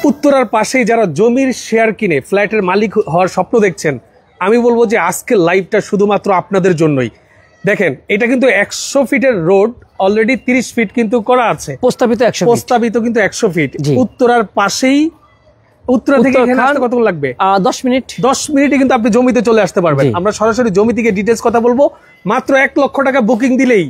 উত্তরার পাশেই যারা জমির শেয়ার কিনে ফ্ল্যাটের মালিক হওয়ার স্বপ্ন দেখছেন, আমি বলবো যে আজকের লাইভটা শুধুমাত্র আপনাদের জন্যই। দেখেন, এটা কিন্তু 100 ফিটের রোড, অলরেডি 30 ফিট কিন্তু করা আছে, প্রস্তাবিত কিন্তু 100 ফিট। উত্তরার পাশেই, উত্তরা থেকে এখানে আসতে কতক্ষণ লাগবে? 10 মিনিট। 10 মিনিটে কিন্তু আপনি জমিতে চলে আসতে পারবেন। আমরা সরাসরি জমি থেকে ডিটেলস কথা বলবো। মাত্র 1 লক্ষ টাকা বুকিং দিলেই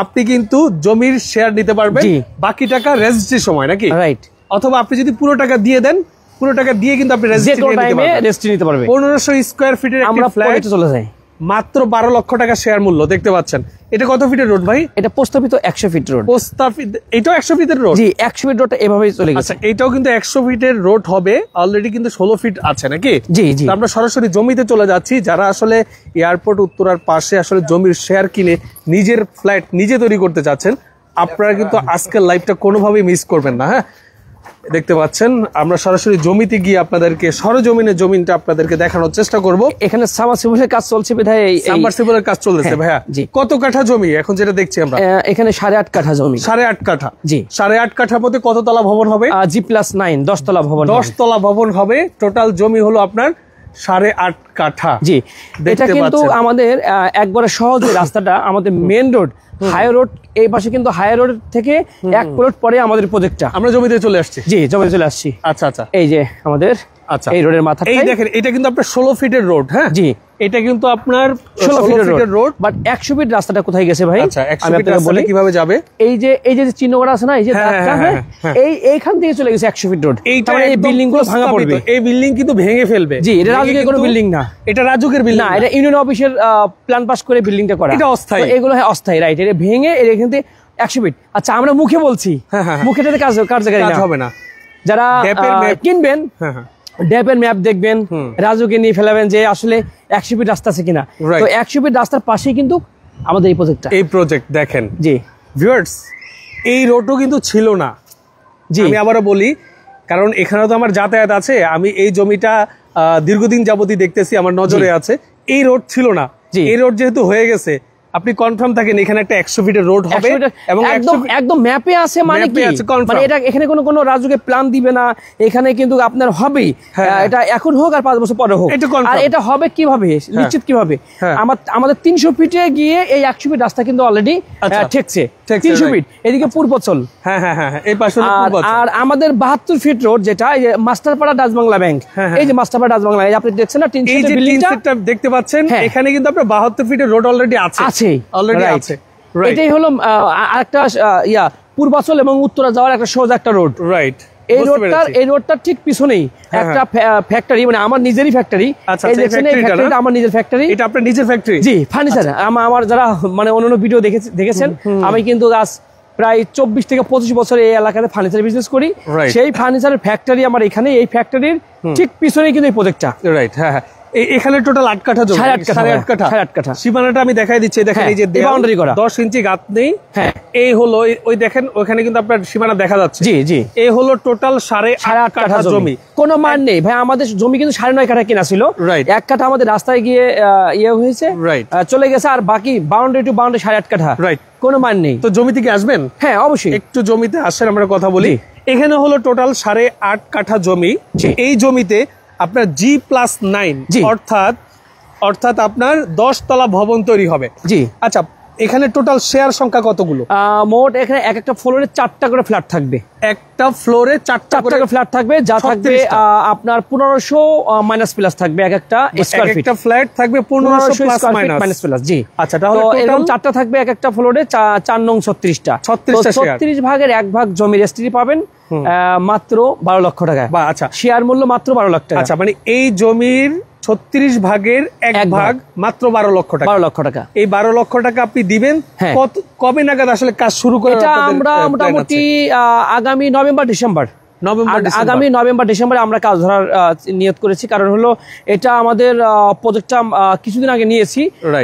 আপনি কিন্তু জমির শেয়ার নিতে পারবেন, বাকি টাকা রেজিস্ট্রি সময়, নাকি? রাইট। অথবা আপনি যদি পুরো টাকা দিয়ে দেন, পুরো টাকা দিয়ে কিন্তু আপনি রেজিস্ট্রি নিতে পারবেন। 1500 স্কয়ার ফিটের একটা ফ্ল্যাট চলে যায় মাত্র 12 লক্ষ টাকা শেয়ার মূল্য। দেখতে পাচ্ছেন এটা কত ফিটের রোড ভাই? এটা প্রস্তাবিত 100 ফিট রোড। এটাও 100 ফিটের রোড? জি, 100 ফিট রোডটা এভাবেই চলে গেছে। আচ্ছা, এটাও কিন্তু 100 ফিটের রোড হবে, অলরেডি কিন্তু 16 ফিট আছে, নাকি? জি জি। আমরা সরাসরি জমিতে চলে যাচ্ছি। যারা আসলে এয়ারপোর্ট উত্তরার পাশে আসলে জমির শেয়ার কিনে নিজের ফ্ল্যাট নিজে তৈরি করতে চাচ্ছেন, আপনারা কিন্তু আজকের লাইভটা কোনোভাবেই মিস করবেন না। হ্যাঁ, দেখতে পাচ্ছেন আমরা সরাসরি জমিতে গিয়ে আপনাদেরকে সরজমিনে জমিনটা আপনাদেরকে দেখানোর চেষ্টা করব। এখানে সাবমার্সিবলের কাজ চলছে বিধায় সাবমার্সিবলের কাজ চলতেছে। ভাইয়া কত কাঠা জমি এখন যেটা দেখছি আমরা? এখানে 8.5 কাঠা জমি। 8.5 কাঠা? জি। 8.5 কাঠার মধ্যে কততলা ভবন হবে? G+9 10 তলা ভবন। 10 তলা ভবন হবে। টোটাল জমি হলো আপনার 8.5 কাঠা। জি, এটা কিন্তু আমাদের একবারে সহজ রাস্তাটা, আমাদের মেইন রোড হাই রোড, এই পাশে কিন্তু হাই রোড থেকে 1 প্লট পরে আমাদের প্রজেক্টটা। আমরা জমিতে চলে আসছি। জি, জমিতে চলে আসছি। আচ্ছা আচ্ছা, এই যে আমাদের এই রোডের মাথা, এই দেখেন, এটা কিন্তু আপনার 16 ফিটের রোড। হ্যাঁ জি, এটা কিন্তু আপনার 16 ফিটের রোড, বাট 100 ফিট রাস্তাটা কোথায় গেছে ভাই? আচ্ছা, 100 ফিট রাস্তা কিভাবে যাবে? এই যে চিহ্ন করা আছে না, এই যে দাগটা, হ্যাঁ, এইখান থেকে চলে গেছে 100 ফিট রোড। মানে এই বিল্ডিং গুলো ভাঙা পড়বে, এই বিল্ডিং কিন্তু ভেঙে ফেলবে। জি, এটা রাজুকের কোনো বিল্ডিং না, এটা রাজুকের বিল্ডিং না, এটা ইউনিয়ন অফিসের প্ল্যান পাস করে বিল্ডিংটা করা। এটা অস্থায়ী, এগুলো হ্যাঁ অস্থায়ী, রাইট। এটা ভেঙে এখান থেকে 100 ফিট। আচ্ছা, আমরা মুখে বলছি, মুখেটাতে কার্যকারী হবে না। যারা কিনবেন, ড্যাপের ম্যাপ দেখবেন, রাজুকে নিয়ে ফেলাবেন যে আসলে 100 ফিট রাস্তা আছে কিনা। তো 100 ফিট রাস্তার পাশেই কিন্তু আমাদের এই প্রজেক্ট দেখেন। জি ভিউয়ার্স, এই রোডও কিন্তু ছিল না। জি, আমি আবারও বলি, কারণ এখানেও তো আমার যাতায়াত আছে। আমি এই জমিটা দীর্ঘদিন যাবতই দেখতেছি, আমার নজরে আছে। এই রোড ছিল না, এই রোড যেহেতু হয়ে গেছে, আপনি কনফার্ম থাকেন এখানে একটা 100 ফিটের রোড হবে এবং একদম ম্যাপে আছে। মানে কি, মানে এটা এখানে কোনো রাজুকে প্ল্যান দিবে না, এখানে কিন্তু আপনার হবেই। এটা এখন হোক আর 5 বছর পরে হোক। আর এটা হবে কিভাবে, নিশ্চিত কিভাবে? আমাদের 300 ফিটে গিয়ে এই 100 ফিট রাস্তা কিন্তু অলরেডি ঠেকছে। 300 ফিট এদিকে পূর্বচল, এই পাশে আর আমাদের 72 ফিট রোড, যেটা মাস্টারপাড়া ডাচবাংলা ব্যাংক। এই যে মাস্টারপাড়া ডাচবাংলা, আপনি দেখছেন না, এই যে বিল্ডিংটা দেখতে পাচ্ছেন, এখানে কিন্তু আপনার 72 ফিটের রোড অলরেডি আছে। এটাই হলো আরেকটা পূর্বাচল এবং উত্তরা যাওয়ার একটা সোজা একটা রোড। রাইট। এই রোডটার ঠিক পিছনেই একটা ফ্যাক্টরি, মানে আমার নিজেরই ফ্যাক্টরি। আমার নিজের ফ্যাক্টরি। এটা আপনার নিজের ফ্যাক্টরি? জি, ফার্নিচার। আমার যারা মানে অন্যান্য ভিডিও দেখেছেন, আমি কিন্তু আজ প্রায় 24 থেকে 25 বছর এই এলাকাতে ফার্নিচার বিজনেস করি। সেই ফার্নিচারের ফ্যাক্টরি আমার এখানে, এই ফ্যাক্টরির ঠিক পিছনেই কিন্তু এই প্রজেক্টটা। রাইট। হ্যাঁ, এখানে টোটাল 8 কাঠা জমি। 8.5 কাঠা। সীমানাটা আমি দেখাই দিচ্ছি। দেখেন, এই যে বাউন্ডারি করা, 10 ইঞ্চি গাত নেই। হ্যাঁ, এই হলো ওই দেখেন, ওখানে কিন্তু আপনার সীমানা দেখা যাচ্ছে। জি জি। এই হলো টোটাল 8.5 কাঠা জমি। কোনো মান নেই ভাই, আমাদের জমি কিন্তু 9.5 কাঠা কিনা ছিল। রাইট। 1 কাঠা আমাদের রাস্তায় গিয়ে হয়েছে, রাইট, চলে গেছে। আর বাকি বাউন্ডারি টু বাউন্ডারি 8.5 কাঠা। রাইট। কোনো মান নেই। তো জমি থেকে আসবেন? হ্যাঁ, অবশ্যই। একটু জমিতে আসেন, আমরা কথা বলি। এখানে হলো টোটাল 8.5 কাঠা জমি। এই জমিতে আপনার G+9 অর্থাৎ আপনার 10 তলা ভবন তৈরি হবে। জি। আচ্ছা, এখানে টোটাল শেয়ার সংখ্যা কতগুলো? মোট এখানে একটা ফ্লোরে 4টা করে ফ্ল্যাট থাকবে। একটা ফ্লোরে 4টা করে ফ্ল্যাট থাকবে, যা থাকবে আপনার 1500 মাইনাস প্লাস থাকবে। একটা ফ্ল্যাট থাকবে 1500 মাইনাস প্লাস। জি। আচ্ছা, তাহলে এরকম 4টা থাকবে একটা ফ্লোরে, 4 নং 36টা। 36 ভাগের 1 ভাগ জমি রেজিস্ট্রি পাবেন মাত্র 12 লক্ষ টাকা। আচ্ছা, শেয়ার মূল্য মাত্র 12 লাখ টাকা। আচ্ছা, মানে এই জমির 36 ভাগের 1 ভাগ মাত্র 12 লক্ষ টাকা। 12 লক্ষ টাকা। এই 12 লক্ষ টাকা আপনি দিবেন কবে নাগাদ আসলে কাজ শুরু করে? এটা আমরা মোটামুটি আগামী নভেম্বর ডিসেম্বর আগামী নভেম্বর ডিসেম্বরে আমরা কাজ ধরার নিয়ত করেছি। কারণ হলো এটা আমাদের প্রজেক্টটা কিছুদিন আগে নিয়েছি,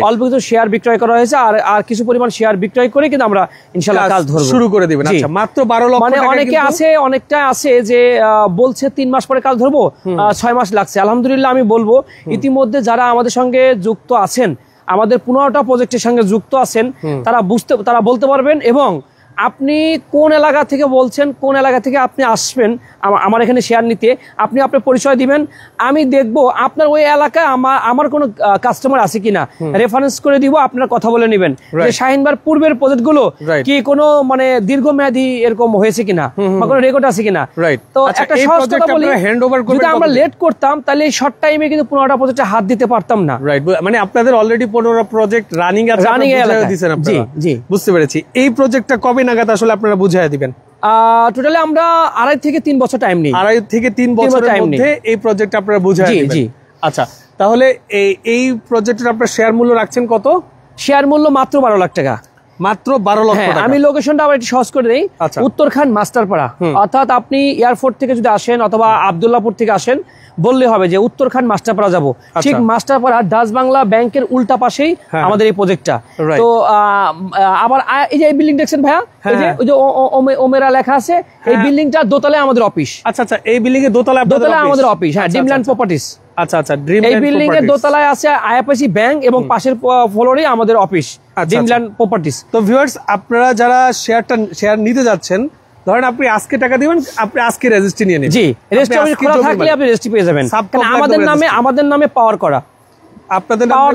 অল্প কিছু শেয়ার বিক্রয় করা হয়েছে, আর কিছু পরিমাণ শেয়ার বিক্রয় করে কিন্তু আমরা ইনশাআল্লাহ কাজ ধরব, শুরু করে দিবেন। আচ্ছা, মাত্র 12 লক্ষ মানে অনেকটা আছে যে বলছে 3 মাস পরে কাজ ধরবো, 6 মাস লাগছে। আলহামদুলিল্লাহ আমি বলবো, ইতিমধ্যে যারা আমাদের সঙ্গে যুক্ত আছেন, আমাদের 15টা প্রজেক্টের সঙ্গে যুক্ত আছেন, তারা বলতে পারবেন এবং আপনি কোন এলাকা থেকে বলছেন, কোন এলাকা থেকে আপনি আসবেন আমার এখানে শেয়ার নিতে, আপনি আপনার পরিচয় দিবেন, আমি দেখব আপনার ওই এলাকায় আমার কোনো কাস্টমার আছে কিনা, রেফারেন্স করে দিব, আপনারা কথা বলে নেবেন যে শাহিন ভাইয়ের পূর্বের প্রজেক্টগুলো কি কোনো মানে দীর্ঘমেয়াদী এরকম হয়েছে কিনা বা কোনো রেকর্ড আছে কিনা। তো একটা সহজ কথা বলি, যদি আমরা লেট করতাম তাহলে এই শর্ট টাইমে কিন্তু 15টা প্রজেক্টে হাত দিতে পারতাম না। রাইট, মানে আপনাদের অলরেডি 15টা প্রজেক্ট রানিং আছে, রানিং এ দিয়েছেন আপনারা। জি জি, বুঝতে পেরেছি। এই প্রজেক্টটা কবে নাগাদ আসলে আপনারা বুঝিয়ে দিবেন? টোটালি আমরা 2.5 থেকে 3 বছর টাইম নিই। 2.5 থেকে 3 বছরের মধ্যে এই প্রজেক্ট আপনারা বুঝিয়ে দিবেন। জি জি। আচ্ছা, তাহলে এই প্রজেক্টের আপনারা শেয়ার মূল্য রাখছেন কত? শেয়ার মূল্য মাত্র 12 লাখ টাকা। মাত্র 12 লক্ষ টাকা। আমি লোকেশনটা আবার একটু সহজ করে দেই। উত্তরখান মাস্টারপাড়া, অর্থাৎ আপনি এয়ারপোর্ট থেকে যদি আসেন অথবা আব্দুল্লাহপুর থেকে আসেন, বললে হবে যে উত্তরখান মাস্টারপাড়া যাব। ঠিক মাস্টারপাড়া ডাচ বাংলা ব্যাংকের উল্টা পাশেই আমাদের এই প্রজেক্টটা। তো আবার এই যে এই বিল্ডিং দেখছেন ভাইয়া, এই যে ওই যে ওমেরা লেখা আছে, এই বিল্ডিংটার দোতলায় আমাদের অফিস। আচ্ছা আচ্ছা, এই বিল্ডিং এর দোতলায় আমাদের অফিস। হ্যাঁ, ড্রিমল্যান্ড প্রপার্টিজ। আচ্ছা আচ্ছা, এই বিল্ডিং এর দোতলায় আছে আইএফআইসি ব্যাংক এবং পাশের ফ্লোরে আমাদের অফিস, ড্রিমল্যান্ড প্রপার্টিজ। তো ভিউয়ার্স, আপনারা যারা শেয়ার নিতে যাচ্ছেন, ধরেন আপনি আজকে টাকা দিবেন, আপনি আজকে রেজিস্ট্রি নিয়ে নেবেন। জি, রেজিস্ট্রি খোলা থাকলে আপনি রেজিস্ট্রি পেয়ে যাবেন। আমাদের নামে পাওয়ার করা, আপনাদের পাওয়ার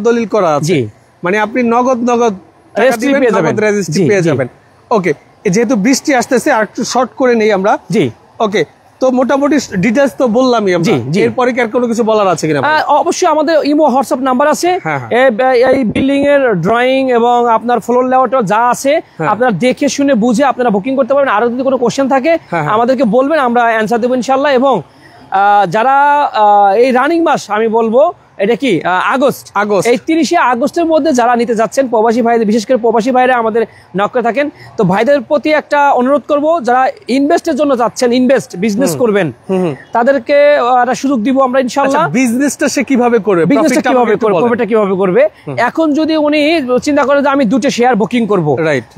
দলিল করা আছে। জি, মানে আপনি নগদ রেজিস্ট্রি পেয়ে যাবেন, রেজিস্ট্রি পেয়ে যাবেন। ওকে, যেহেতু বৃষ্টি আসতেছে আর একটু শর্ট করে নেই আমরা। জি, ওকে। তো মোটামুটি ডিটেইলস তো বললামই আমরা। এরপরে কি আর কোনো কিছু বলার আছে কিনা? অবশ্যই আমাদের ইমো হোয়াটসঅ্যাপ নাম্বার আছে। এই বিল্ডিং এর ড্রয়িং এবং আপনার ফ্লোর লেআউট যা আছে আপনারা দেখে শুনে বুঝে আপনারা বুকিং করতে পারবেন। আরো যদি কোনো কোশ্চেন থাকে আমাদেরকে বলবেন, আমরা অ্যান্সার দেবো ইনশাআল্লাহ। এবং যারা এই রানিং মাস আমি বলবো এটা কি আগস্ট, এই 30শে আগস্টের মধ্যে যারা নিতে যাচ্ছেন, প্রবাসী ভাইদের, বিশেষ করে প্রবাসী ভাইরা আমাদের নক করে থাকেন, তো ভাইদের প্রতি একটা অনুরোধ করব, যারা ইনভেস্টের জন্য যাচ্ছেন, বিজনেস করবেন, তাদেরকে একটা সুযোগ দিব আমরা ইনশাআল্লাহ। বিজনেসটা সে কিভাবে করবে, বিজনেসটা কিভাবে করবে। এখন যদি উনি চিন্তা করে যে আমি 2টা শেয়ার বুকিং করব,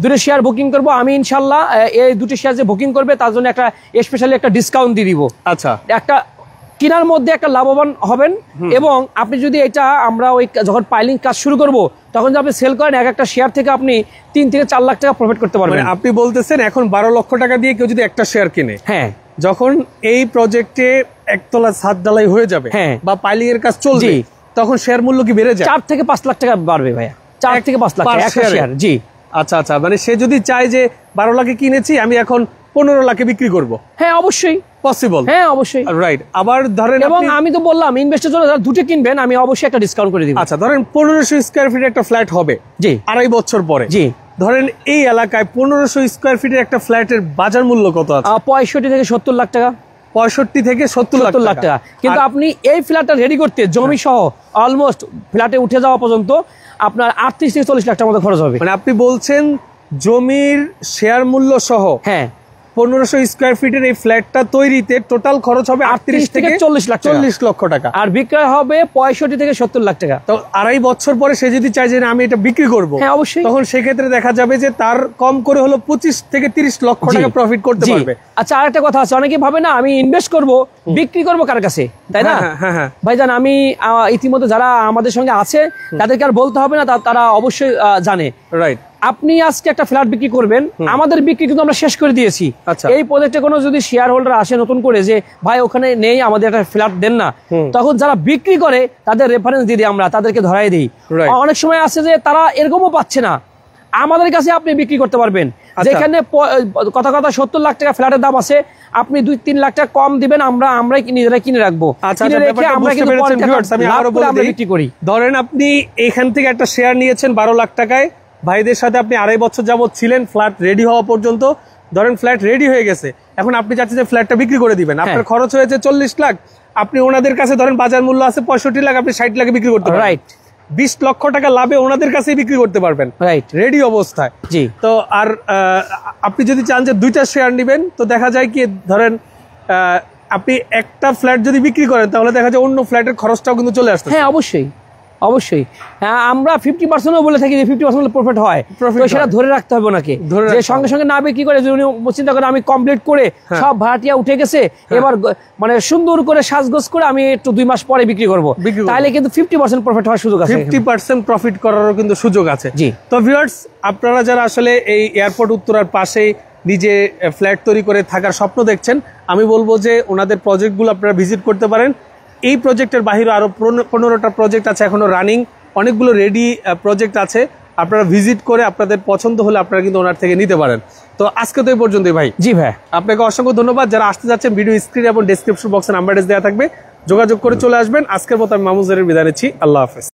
2টা শেয়ার বুকিং করব, আমি ইনশাআল্লাহ এই 2টা শেয়ার যে বুকিং করবে তার জন্য একটা স্পেশালি একটা ডিসকাউন্ট দিয়ে দিব। আচ্ছা, একটা কিনার মধ্যে একটা লাভবান হবেন। এবং আপনি যদি এটা আমরা ওই যখন পাইলিং কাজ শুরু করব, তখন যদি আপনি সেল করেন, একটা শেয়ার থেকে আপনি 3 থেকে 4 লাখ টাকা প্রফিট করতে পারবেন। আপনি বলতেছেন এখন 12 লক্ষ টাকা দিয়ে কেউ যদি একটা শেয়ার কিনে, হ্যাঁ, যখন এই প্রজেক্টে একতলা ছাদ ঢালাই হয়ে যাবে, হ্যাঁ, বা পাইলিং এর কাজ চলবে, তখন শেয়ার মূল্য কি বেড়ে যায়? 4 থেকে 5 লাখ টাকা বাড়বে ভাইয়া, 4 থেকে 5 লাখ টাকা একটা শেয়ার। জি, আচ্ছা আচ্ছা, মানে সে যদি চায় যে 12 লাখে কিনেছি, আমি এখন 15 লাখে বিক্রি করব, হ্যাঁ অবশ্যই পসিবল। হ্যাঁ অবশ্যই, রাইট। আবার ধরেন, এবং আমি তো বললাম ইনভেস্টের জন্য যারা 2টা কিনবেন, আমি অবশ্যই একটা ডিসকাউন্ট করে দিব। আচ্ছা, ধরেন 1500 স্কয়ার ফিটের একটা ফ্ল্যাট হবে, জি, 2.5 বছর পরে। জি, ধরেন এই এলাকায় 1500 স্কয়ার ফিটের একটা ফ্ল্যাটের বাজার মূল্য কত আছে? 65 থেকে 70 লাখ টাকা। 65 থেকে 70 লাখ টাকা। কিন্তু আপনি এই ফ্ল্যাটটা রেডি করতে জমি সহ অলমোস্ট ফ্ল্যাটে উঠে যাওয়া পর্যন্ত আপনার 38 থেকে 40 লাখ টাকার মতো খরচ হবে। মানে আপনি বলছেন জমির শেয়ার মূল্য সহ, হ্যাঁ, 1500 স্কয়ার ফিটের এই ফ্ল্যাটটা তৈরিতে টোটাল খরচ হবে 38 থেকে 40 লক্ষ টাকা, আর বিক্রয় হবে 65 থেকে 70 লাখ টাকা। তো 2.5 বছর পরে সে যদি চায় যে আমি এটা বিক্রি করব, হ্যাঁ অবশ্যই, তখন সেক্ষেত্রে দেখা যাবে যে তার কম করে হলো 25 থেকে 30 লক্ষ টাকা প্রফিট করতে পারবে। আচ্ছা, আরেকটা কথা আছে, অনেকে ভাবে না আমি ইনভেস্ট করব, বিক্রি করব কার কাছে, তাই না? হ্যাঁ হ্যাঁ ভাইজান, আমি ইতিমধ্যে যারা আমাদের সঙ্গে আছে তাদেরকে আর বলতে হবে না, তারা অবশ্যই জানে। রাইট, আপনি আজকে একটা ফ্ল্যাট বিক্রি করবেন, আমাদের বিক্রি কিন্তু আমরা শেষ করে দিয়েছি। এই প্রজেক্টে কোনো যদি শেয়ার হোল্ডার আসে নতুন করে যে ভাই ওখানে নেই, আমাদের একটা ফ্ল্যাট দেন না, তখন যারা বিক্রি করে তাদের রেফারেন্স দিয়ে দিই, আমরা তাদেরকে ধরাই দিই। অনেক সময় আছে যে তারা এরকমও পাচ্ছে না, আমাদের কাছে আপনি বিক্রি করতে পারবেন। যেখানে কথা 70 লাখ টাকা ফ্ল্যাটের দাম আছে, আপনি 2-3 লাখ টাকা কম দিবেন, আমরাই নিজেরাই কিনে রাখবো। ধরেন আপনি এখান থেকে একটা শেয়ার নিয়েছেন 12 লাখ টাকায়, ভাইদের সাথে আপনি 2.5 বছর যাবত ছিলেন ফ্ল্যাট রেডি হওয়া পর্যন্ত। ধরেন ফ্ল্যাট রেডি হয়ে গেছে, এখন আপনি চাচ্ছেন যে ফ্ল্যাটটা বিক্রি করে দিবেন, আপনার খরচ হয়েছে 40 লাখ, আপনি ওনাদের কাছে ধরেন বাজার মূল্য আছে 65 লাখ, আপনি 60 লাখে বিক্রি করতে পারবেন। রাইট, 20 লক্ষ টাকা লাভে ওনাদের কাছেই বিক্রি করতে পারবেন, রাইট, রেডি অবস্থায়। জি, তো আর আপনি যদি চান যে 2টা শেয়ার নেবেন, তো দেখা যায় কি, ধরেন আপনি একটা ফ্ল্যাট যদি বিক্রি করেন, তাহলে দেখা যায় অন্য ফ্ল্যাটের খরচটাও কিন্তু চলে আসছে। হ্যাঁ অবশ্যই, অবশ্যই আমরা 50% বলে থাকি যে 50% প্রফিট হয়, তো সেটা ধরে রাখতে হবে ওনাকে, যে সঙ্গে সঙ্গে না বিক্রি করে উনি চিন্তা করে আমি কমপ্লিট করে সব ভাড়াটিয়া উঠে গেছে, এবার মানে সুন্দর করে সাজগোজ করে আমি একটু 2 মাস পরে বিক্রি করব, তাহলে কিন্তু 50% প্রফিট হওয়ার সুযোগ আছে, 50% প্রফিট করারও কিন্তু সুযোগ আছে। জি। তো ভিউয়ার্স, আপনারা যারা আসলে এই এয়ারপোর্ট উত্তরার পাশেই নিজে ফ্ল্যাট তৈরি করে থাকার স্বপ্ন দেখছেন, আমি বলবো যে ওনাদের প্রজেক্টগুলো আপনারা ভিজিট করতে পারেন। এই প্রজেক্টের বাইরে আরো 15টা প্রজেক্ট আছে এখনো রানিং, অনেকগুলো রেডি প্রজেক্ট আছে, আপনারা ভিজিট করে আপনাদের পছন্দ হলে আপনারা কিন্তু ওনার থেকে নিতে পারেন। তো আজকে তো এই পর্যন্তই ভাই। জি ভাই, আপনাকে অসংখ্য ধন্যবাদ। যারা আসতে যাচ্ছেন ভিডিও স্ক্রিন এবং ডেসক্রিপশন বক্সে নাম্বার দেওয়া থাকবে, যোগাযোগ করে চলে আসবেন। আজকের মতো আমি মামুন জহির বিদায় নিচ্ছি। আল্লাহ হাফেজ।